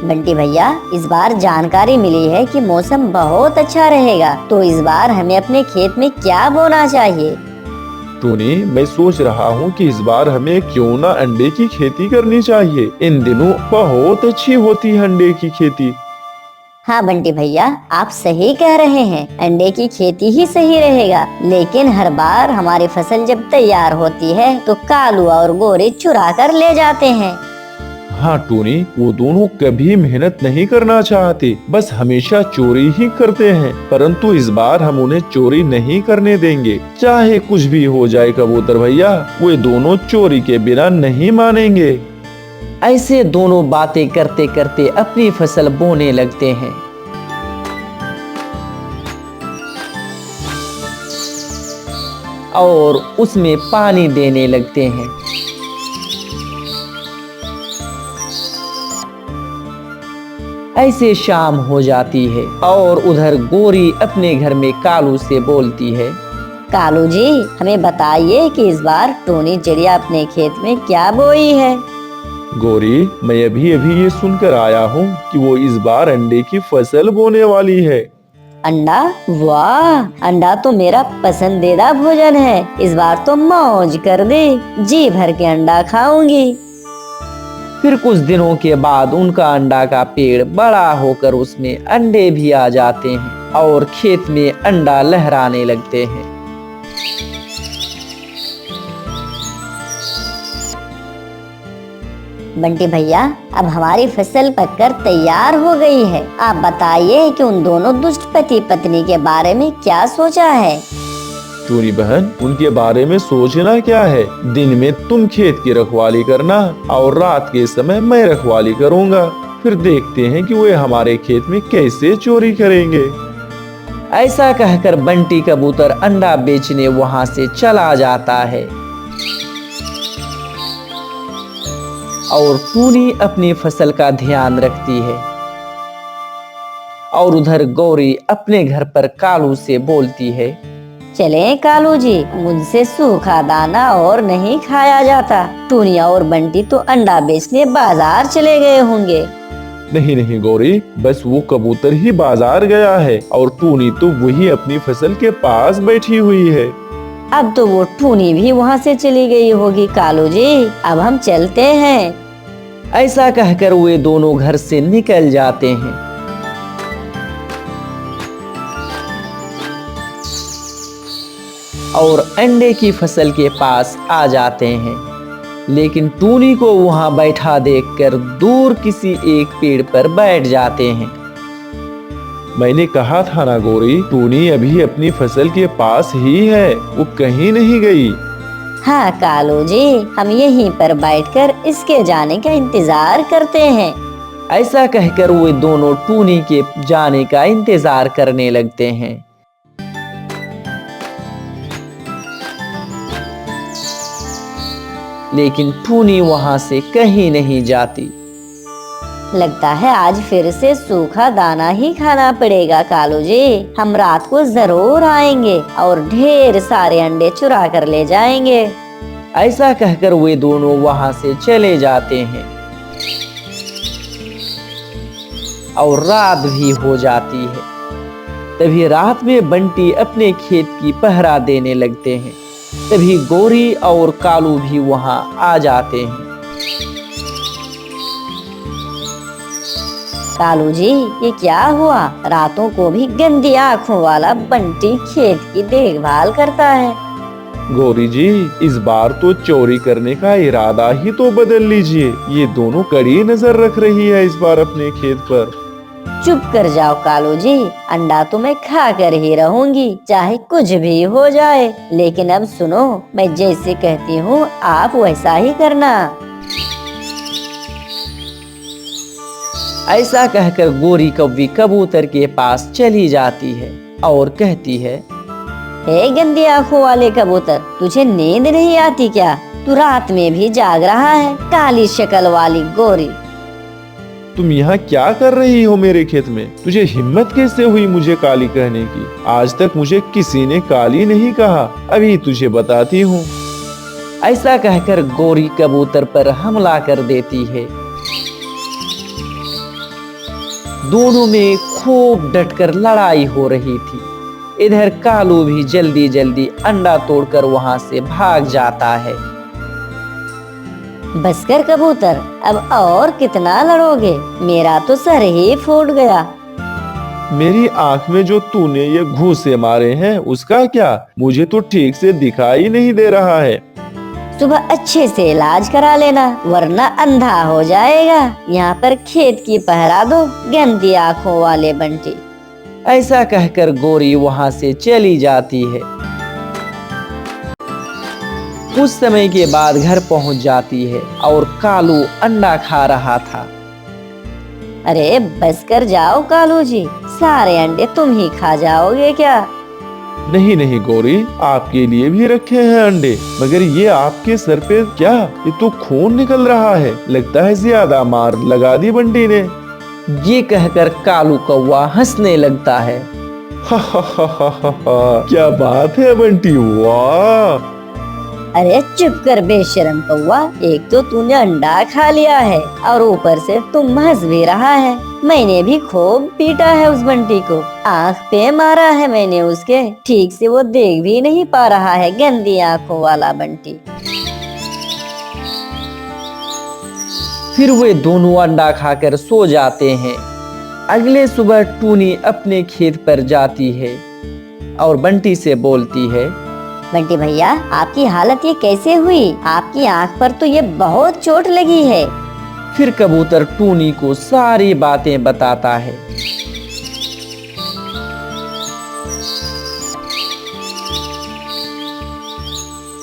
बंटी भैया, इस बार जानकारी मिली है कि मौसम बहुत अच्छा रहेगा, तो इस बार हमें अपने खेत में क्या बोना चाहिए? टूनी, मैं सोच रहा हूँ कि इस बार हमें क्यों ना अंडे की खेती करनी चाहिए। इन दिनों बहुत अच्छी होती है अंडे की खेती। हाँ बंटी भैया, आप सही कह रहे हैं, अंडे की खेती ही सही रहेगा। लेकिन हर बार हमारी फसल जब तैयार होती है तो कालू और गोरे चुरा कर ले जाते हैं। हाँ टूनी, वो दोनों कभी मेहनत नहीं करना चाहते, बस हमेशा चोरी ही करते हैं। परंतु इस बार हम उन्हें चोरी नहीं करने देंगे। चाहे कुछ भी हो जाए कबूतर भैया, वे दोनों चोरी के बिना नहीं मानेंगे। ऐसे दोनों बातें करते करते अपनी फसल बोने लगते हैं। और उसमें पानी देने लगते हैं। ऐसे शाम हो जाती है और उधर गोरी अपने घर में कालू से बोलती है। कालू जी, हमें बताइए कि इस बार टोनी चिड़िया अपने खेत में क्या बोई है? गोरी, मैं अभी अभी ये सुनकर आया हूँ कि वो इस बार अंडे की फसल बोने वाली है। अंडा? वाह, अंडा तो मेरा पसंदीदा भोजन है। इस बार तो मौज कर दे, जी भर के अंडा खाऊंगी। फिर कुछ दिनों के बाद उनका अंडा का पेड़ बड़ा होकर उसमें अंडे भी आ जाते हैं और खेत में अंडा लहराने लगते हैं। बंटी भैया, अब हमारी फसल पककर तैयार हो गई है। आप बताइए कि उन दोनों दुष्ट पति पत्नी के बारे में क्या सोचा है? टूनी बहन, उनके बारे में सोचना क्या है। दिन में तुम खेत की रखवाली करना और रात के समय मैं रखवाली करूँगा। फिर देखते हैं कि वे हमारे खेत में कैसे चोरी करेंगे। ऐसा कहकर बंटी कबूतर अंडा बेचने वहां से चला जाता है और टूनी अपनी फसल का ध्यान रखती है। और उधर गौरी अपने घर पर कालू से बोलती है। चलें कालू जी, मुझसे सूखा दाना और नहीं खाया जाता। टूनिया और बंटी तो अंडा बेचने बाजार चले गए होंगे। नहीं नहीं गौरी, बस वो कबूतर ही बाजार गया है और टूनी तो वही अपनी फसल के पास बैठी हुई है। अब तो वो टूनी भी वहाँ से चली गई होगी। कालू जी, अब हम चलते हैं। ऐसा कहकर वे दोनों घर से निकल जाते हैं। और अंडे की फसल के पास आ जाते हैं। लेकिन टूनी को वहां बैठा देखकर दूर किसी एक पेड़ पर बैठ जाते हैं। मैंने कहा था ना गौरी, टूनी अभी अपनी फसल के पास ही है, वो कहीं नहीं गई। हाँ कालू जी, हम यहीं पर बैठकर इसके जाने का इंतजार करते हैं। ऐसा कहकर वे दोनों टूनी के जाने का इंतजार करने लगते हैं। लेकिन टूनी वहां से कहीं नहीं जाती। लगता है आज फिर से सूखा दाना ही खाना पड़ेगा। कालू जी, हम रात को जरूर आएंगे और ढेर सारे अंडे चुरा कर ले जाएंगे। ऐसा कहकर वे दोनों वहां से चले जाते हैं। और रात भी हो जाती है। तभी रात में बंटी अपने खेत की पहरा देने लगते हैं। तभी गौरी और कालू भी वहां आ जाते हैं। कालू जी, ये क्या हुआ? रातों को भी गंदी आंखों वाला बंटी खेत की देखभाल करता है। गौरी जी, इस बार तो चोरी करने का इरादा ही तो बदल लीजिए। ये दोनों कड़ी नजर रख रही है इस बार अपने खेत पर। चुप कर जाओ कालू जी, अंडा तो मैं खा कर ही रहूंगी, चाहे कुछ भी हो जाए। लेकिन अब सुनो, मैं जैसे कहती हूँ आप वैसा ही करना। ऐसा कहकर गोरी कौवी कबूतर के पास चली जाती है और कहती है। हे गंदी आंखों वाले कबूतर, तुझे नींद नहीं आती क्या? तू रात में भी जाग रहा है, काली शक्ल वाली गोरी। तुम यहाँ क्या कर रही हो मेरे खेत में? तुझे हिम्मत कैसे हुई मुझे काली कहने की? आज तक मुझे किसी ने काली नहीं कहा, अभी तुझे बताती हूँ। ऐसा कहकर गोरी कबूतर पर हमला कर देती है। दोनों में खूब डटकर लड़ाई हो रही थी। इधर कालू भी जल्दी जल्दी अंडा तोड़कर वहां से भाग जाता है। बस कर कबूतर, अब और कितना लड़ोगे? मेरा तो सर ही फूट गया। मेरी आंख में जो तूने ये घूंसे मारे हैं उसका क्या? मुझे तो ठीक से दिखाई नहीं दे रहा है। सुबह अच्छे से इलाज करा लेना, वरना अंधा हो जाएगा। यहाँ पर खेत की पहरा दो, गंदी आंखों वाले बंटी। ऐसा कहकर गोरी वहां से चली जाती है। कुछ समय के बाद घर पहुंच जाती है और कालू अंडा खा रहा था। अरे बस कर जाओ कालू जी, सारे अंडे तुम ही खा जाओगे क्या? नहीं नहीं गौरी, आपके लिए भी रखे हैं अंडे। मगर ये आपके सर पे क्या? ये तो खून निकल रहा है। लगता है ज्यादा मार लगा दी बंटी ने। ये कहकर कालू कौवा हंसने लगता है। क्या बात है बंटी, वाह! अरे चुप कर बेशरम कौवा, एक तो तूने अंडा खा लिया है और ऊपर से तुम हंस भी रहा है। मैंने भी खूब पीटा है उस बंटी को, आंख पे मारा है मैंने उसके, ठीक से वो देख भी नहीं पा रहा है, गंदी आंखों वाला बंटी। फिर वे दोनों अंडा खाकर सो जाते हैं। अगले सुबह टूनी अपने खेत पर जाती है और बंटी से बोलती है, बंटी भैया, आपकी हालत ये कैसे हुई? आपकी आंख पर तो ये बहुत चोट लगी है। फिर कबूतर टूनी को सारी बातें बताता है।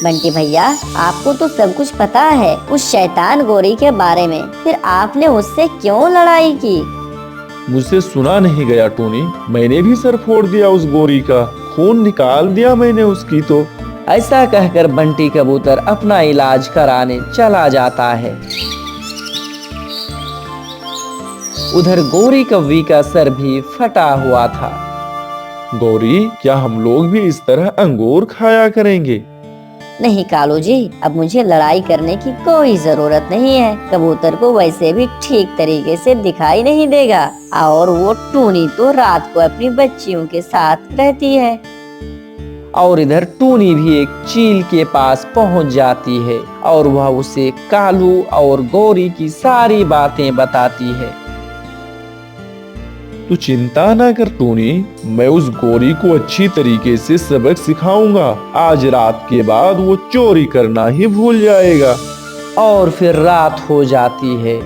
बंटी भैया, आपको तो सब कुछ पता है उस शैतान गोरी के बारे में, फिर आपने उससे क्यों लड़ाई की? मुझसे सुना नहीं गया टूनी, मैंने भी सर फोड़ दिया उस गोरी का, खून निकाल दिया मैंने उसकी तो। ऐसा कहकर बंटी कबूतर अपना इलाज कराने चला जाता है। उधर गोरी कौवी का सर भी फटा हुआ था। गौरी, क्या हम लोग भी इस तरह अंगूर खाया करेंगे? नहीं कालू जी, अब मुझे लड़ाई करने की कोई जरूरत नहीं है। कबूतर को वैसे भी ठीक तरीके से दिखाई नहीं देगा और वो टूनी तो रात को अपनी बच्चियों के साथ रहती है। और इधर टूनी भी एक चील के पास पहुंच जाती है और वह उसे कालू और गौरी की सारी बातें बताती है। तू चिंता ना कर टूनी, मैं उस गोरी को अच्छी तरीके से सबक सिखाऊंगा। आज रात के बाद वो चोरी करना ही भूल जाएगा। और फिर रात हो जाती है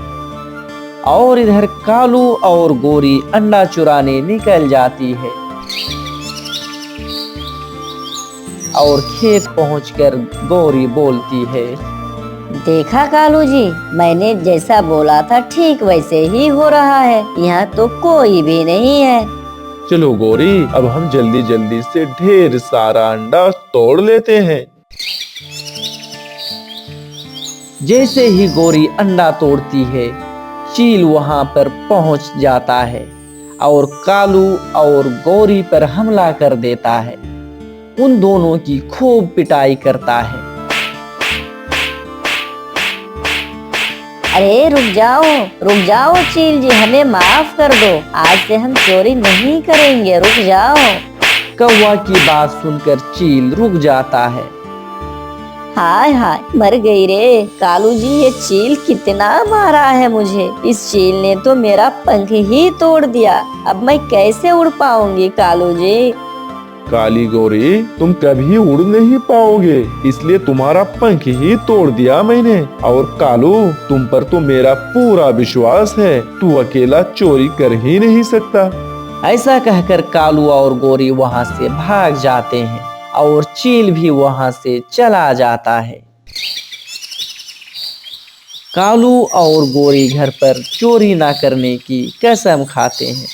और इधर कालू और गोरी अंडा चुराने निकल जाती है और खेत पहुंचकर गौरी बोलती है, देखा कालू जी, मैंने जैसा बोला था ठीक वैसे ही हो रहा है। यहाँ तो कोई भी नहीं है। चलो गौरी, अब हम जल्दी जल्दी से ढेर सारा अंडा तोड़ लेते हैं। जैसे ही गोरी अंडा तोड़ती है, चील वहां पर पहुंच जाता है और कालू और गौरी पर हमला कर देता है। उन दोनों की खूब पिटाई करता है। अरे रुक जाओ चील जी, हमें माफ कर दो, आज से हम चोरी नहीं करेंगे, रुक जाओ। कौवा की बात सुनकर चील रुक जाता है। हाय हाय, मर गई रे कालू जी, ये चील कितना मारा है मुझे। इस चील ने तो मेरा पंख ही तोड़ दिया, अब मैं कैसे उड़ पाऊंगी कालू जी? काली गौरी, तुम कभी उड़ नहीं पाओगे, इसलिए तुम्हारा पंख ही तोड़ दिया मैंने। और कालू, तुम पर तो मेरा पूरा विश्वास है, तू अकेला चोरी कर ही नहीं सकता। ऐसा कहकर कालू और गोरी वहां से भाग जाते हैं और चील भी वहां से चला जाता है। कालू और गोरी घर पर चोरी ना करने की कसम खाते हैं।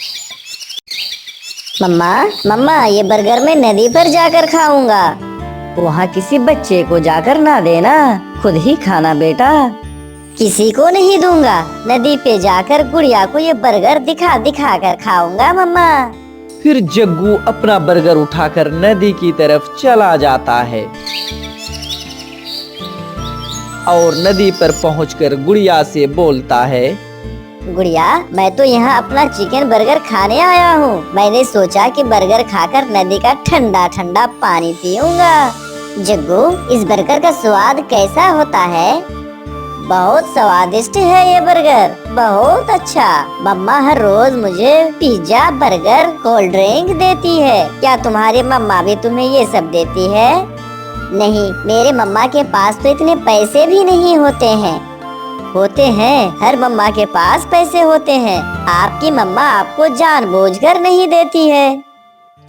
मम्मा, ये बर्गर मैं नदी पर जाकर खाऊंगा। वहाँ किसी बच्चे को जाकर ना देना, खुद ही खाना बेटा। किसी को नहीं दूंगा, नदी पे जाकर गुड़िया को ये बर्गर दिखा दिखा कर खाऊंगा मम्मा। फिर जग्गू अपना बर्गर उठाकर नदी की तरफ चला जाता है और नदी पर पहुंचकर गुड़िया से बोलता है, गुड़िया, मैं तो यहाँ अपना चिकन बर्गर खाने आया हूँ। मैंने सोचा कि बर्गर खाकर नदी का ठंडा ठंडा पानी पीऊंगा। जग्गू, इस बर्गर का स्वाद कैसा होता है? बहुत स्वादिष्ट है ये बर्गर, बहुत अच्छा। मम्मा हर रोज मुझे पिज्जा, बर्गर, कोल्ड ड्रिंक देती है। क्या तुम्हारी मम्मा भी तुम्हें ये सब देती है? नहीं, मेरे मम्मा के पास तो इतने पैसे भी नहीं होते हैं। होते हैं, हर मम्मा के पास पैसे होते हैं। आपकी मम्मा आपको जानबूझकर नहीं देती है।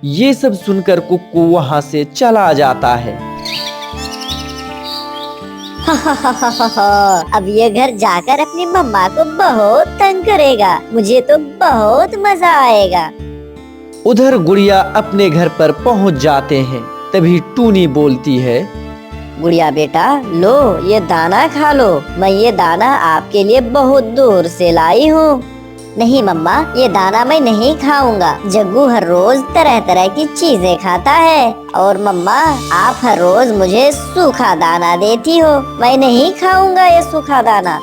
ये सब सुनकर कुक्कू वहाँ से चला जाता है। अब ये घर जाकर अपनी मम्मा को बहुत तंग करेगा। मुझे तो बहुत मजा आएगा। उधर गुड़िया अपने घर पर पहुँच जाते हैं। तभी टूनी बोलती है, गुड़िया बेटा, लो ये दाना खा लो। मैं ये दाना आपके लिए बहुत दूर से लाई हूँ। नहीं मम्मा, ये दाना मैं नहीं खाऊंगा। जग्गू हर रोज तरह तरह की चीजें खाता है और मम्मा आप हर रोज मुझे सूखा दाना देती हो। मैं नहीं खाऊंगा ये सूखा दाना।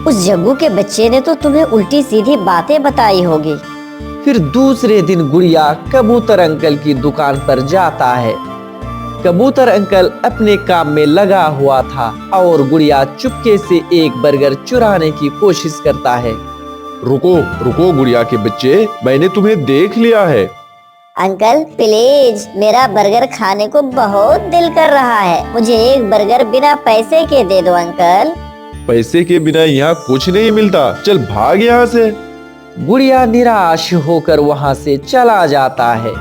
उस जग्गू के बच्चे ने तो तुम्हें उल्टी सीधी बातें बताई होगी। फिर दूसरे दिन गुड़िया कबूतर अंकल की दुकान पर जाता है। कबूतर अंकल अपने काम में लगा हुआ था और गुड़िया चुपके से एक बर्गर चुराने की कोशिश करता है। रुको रुको गुड़िया के बच्चे, मैंने तुम्हें देख लिया है। अंकल प्लीज, मेरा बर्गर खाने को बहुत दिल कर रहा है। मुझे एक बर्गर बिना पैसे के दे दो अंकल। पैसे के बिना यहाँ कुछ नहीं मिलता, चल भाग यहाँ से। गुड़िया निराश होकर वहाँ से चला जाता है।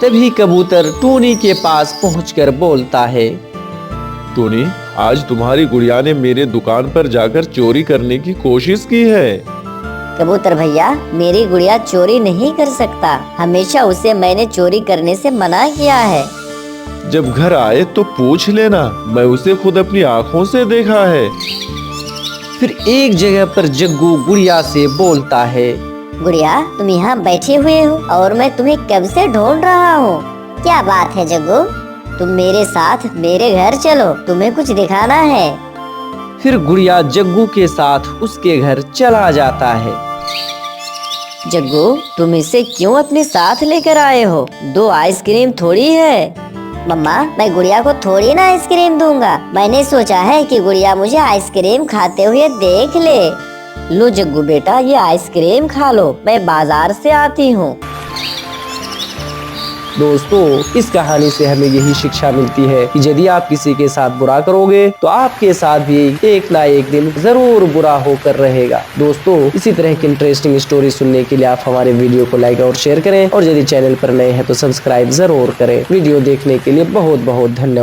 तभी कबूतर टूनी के पास पहुंचकर बोलता है, टूनी, आज तुम्हारी गुड़िया ने मेरे दुकान पर जाकर चोरी करने की कोशिश की है। कबूतर भैया, मेरी गुड़िया चोरी नहीं कर सकता। हमेशा उसे मैंने चोरी करने से मना किया है। जब घर आए तो पूछ लेना, मैं उसे खुद अपनी आँखों से देखा है। फिर एक जगह पर जग्गू गुड़िया से बोलता है, गुड़िया, तुम यहाँ बैठे हुए हो और मैं तुम्हें कब से ढूंढ रहा हूँ। क्या बात है जग्गू, तुम मेरे साथ मेरे घर चलो, तुम्हें कुछ दिखाना है। फिर गुड़िया जग्गू के साथ उसके घर चला जाता है। जग्गू, तुम इसे क्यों अपने साथ लेकर आए हो? 2 आइसक्रीम थोड़ी है। मम्मा, मैं गुड़िया को थोड़ी ना आइसक्रीम दूंगा। मैंने सोचा है कि गुड़िया मुझे आइसक्रीम खाते हुए देख ले। लो जग्गू बेटा, ये आइसक्रीम खा लो, मैं बाजार से आती हूँ। दोस्तों, इस कहानी से हमें यही शिक्षा मिलती है कि यदि आप किसी के साथ बुरा करोगे तो आपके साथ भी एक ना एक दिन जरूर बुरा होकर रहेगा। दोस्तों, इसी तरह की इंटरेस्टिंग स्टोरी सुनने के लिए आप हमारे वीडियो को लाइक और शेयर करें और यदि चैनल पर नए हैं तो सब्सक्राइब जरूर करें। वीडियो देखने के लिए बहुत बहुत धन्यवाद।